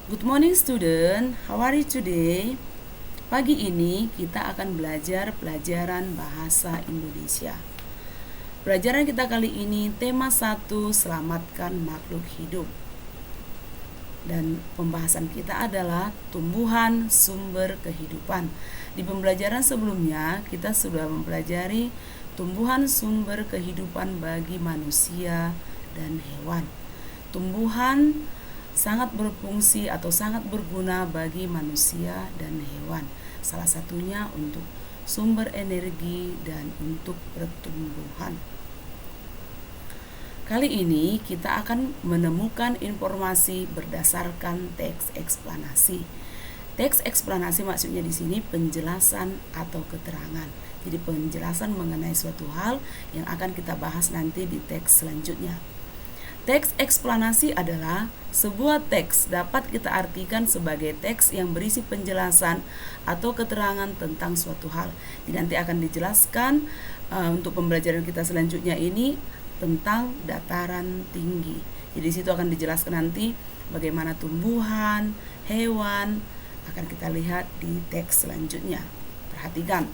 Good morning student, how are you today? Pagi ini kita akan belajar pelajaran bahasa Indonesia. Pelajaran kita kali ini tema 1, selamatkan makhluk hidup. Dan pembahasan kita adalah tumbuhan sumber kehidupan. Di pembelajaran sebelumnya kita sudah mempelajari tumbuhan sumber kehidupan bagi manusia dan hewan. Tumbuhan sangat berfungsi atau sangat berguna bagi manusia dan hewan. Salah satunya untuk sumber energi dan untuk pertumbuhan. Kali ini kita akan menemukan informasi berdasarkan teks eksplanasi. Teks eksplanasi maksudnya di sini penjelasan atau keterangan. Jadi penjelasan mengenai suatu hal yang akan kita bahas nanti di teks selanjutnya. Teks eksplanasi adalah sebuah teks dapat kita artikan sebagai teks yang berisi penjelasan atau keterangan tentang suatu hal. Jadi nanti akan dijelaskan untuk pembelajaran kita selanjutnya ini tentang dataran tinggi. Jadi di situ akan dijelaskan nanti bagaimana tumbuhan, hewan akan kita lihat di teks selanjutnya. Perhatikan.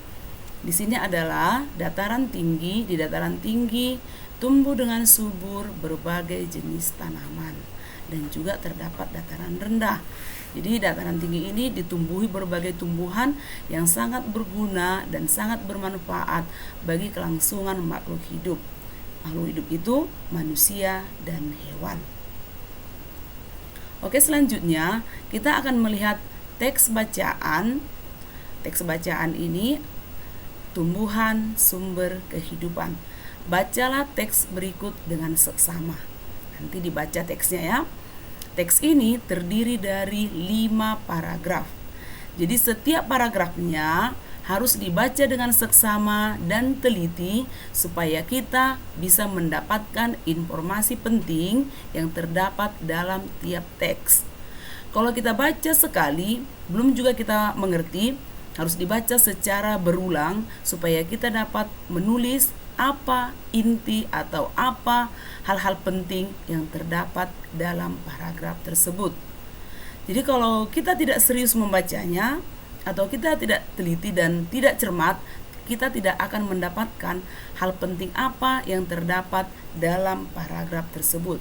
Di sini adalah dataran tinggi. Di dataran tinggi tumbuh dengan subur berbagai jenis tanaman dan juga terdapat dataran rendah. Jadi dataran tinggi ini ditumbuhi berbagai tumbuhan yang sangat berguna dan sangat bermanfaat bagi kelangsungan makhluk hidup. Makhluk hidup itu manusia dan hewan. Oke, selanjutnya kita akan melihat teks bacaan. Teks bacaan ini tumbuhan sumber kehidupan. Bacalah teks berikut dengan seksama. Nanti dibaca teksnya ya. Teks ini terdiri dari 5 paragraf. Jadi setiap paragrafnya harus dibaca dengan seksama dan teliti supaya kita bisa mendapatkan informasi penting yang terdapat dalam tiap teks. Kalau kita baca sekali, belum juga kita mengerti, harus dibaca secara berulang supaya kita dapat menulis apa inti atau apa hal-hal penting yang terdapat dalam paragraf tersebut. Jadi kalau kita tidak serius membacanya atau kita tidak teliti dan tidak cermat, kita tidak akan mendapatkan hal penting apa yang terdapat dalam paragraf tersebut.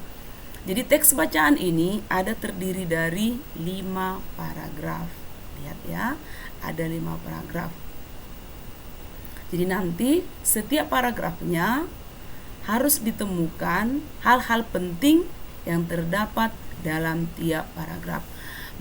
Jadi teks bacaan ini ada terdiri dari 5 paragraf. Lihat ya, ada 5 paragraf. Jadi nanti setiap paragrafnya harus ditemukan hal-hal penting yang terdapat dalam tiap paragraf.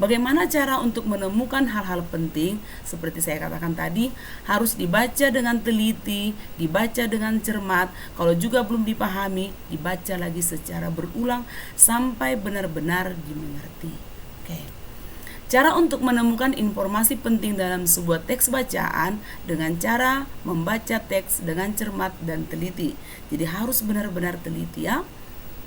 Bagaimana cara untuk menemukan hal-hal penting? Seperti saya katakan tadi, harus dibaca dengan teliti, dibaca dengan cermat. Kalau juga belum dipahami, dibaca lagi secara berulang sampai benar-benar dimengerti. Oke. Cara untuk menemukan informasi penting dalam sebuah teks bacaan dengan cara membaca teks dengan cermat dan teliti. Jadi harus benar-benar teliti ya.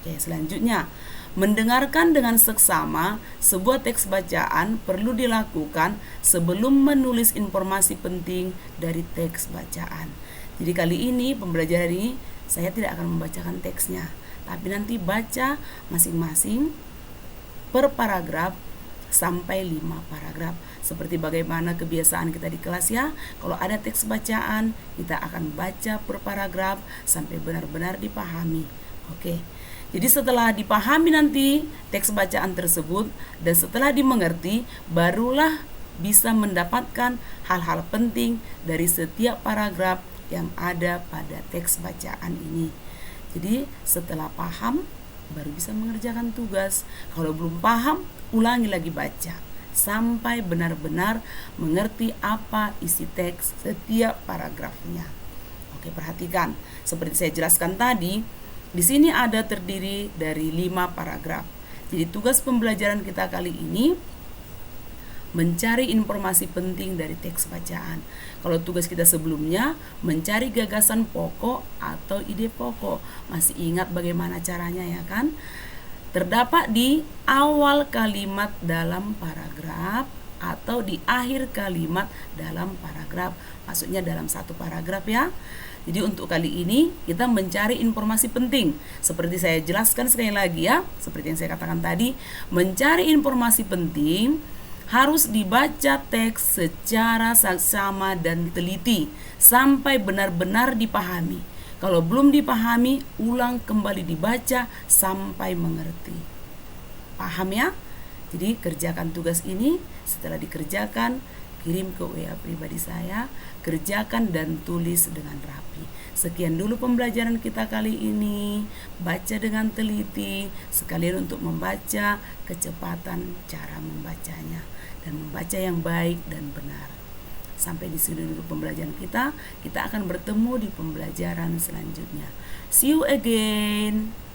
Oke, selanjutnya, mendengarkan dengan seksama sebuah teks bacaan perlu dilakukan sebelum menulis informasi penting dari teks bacaan. Jadi kali ini pembelajaran ini saya tidak akan membacakan teksnya, tapi nanti baca masing-masing per paragraf sampai 5 paragraf. Seperti bagaimana kebiasaan kita di kelas ya. Kalau ada teks bacaan, kita akan baca per paragraf sampai benar-benar dipahami. Oke. Jadi setelah dipahami nanti teks bacaan tersebut dan setelah dimengerti, barulah bisa mendapatkan hal-hal penting dari setiap paragraf yang ada pada teks bacaan ini. Jadi setelah paham baru bisa mengerjakan tugas. Kalau belum paham, ulangi lagi baca sampai benar-benar mengerti apa isi teks setiap paragrafnya. Oke, perhatikan. Seperti saya jelaskan tadi, di sini ada terdiri dari 5 paragraf. Jadi tugas pembelajaran kita kali ini mencari informasi penting dari teks bacaan. Kalau tugas kita sebelumnya mencari gagasan pokok atau ide pokok. Masih ingat bagaimana caranya ya kan? Terdapat di awal kalimat dalam paragraf atau di akhir kalimat dalam paragraf. Maksudnya dalam satu paragraf ya. Jadi untuk kali ini kita mencari informasi penting. Seperti saya jelaskan sekali lagi ya, seperti yang saya katakan tadi, mencari informasi penting harus dibaca teks secara saksama dan teliti sampai benar-benar dipahami. Kalau belum dipahami, ulang kembali dibaca sampai mengerti. Paham ya? Jadi kerjakan tugas ini, setelah dikerjakan kirim ke WA pribadi saya, kerjakan dan tulis dengan rapi. Sekian dulu pembelajaran kita kali ini. Baca dengan teliti, sekalian untuk membaca, kecepatan cara membacanya, dan membaca yang baik dan benar. Sampai di sini dulu pembelajaran kita. Kita akan bertemu di pembelajaran selanjutnya. See you again.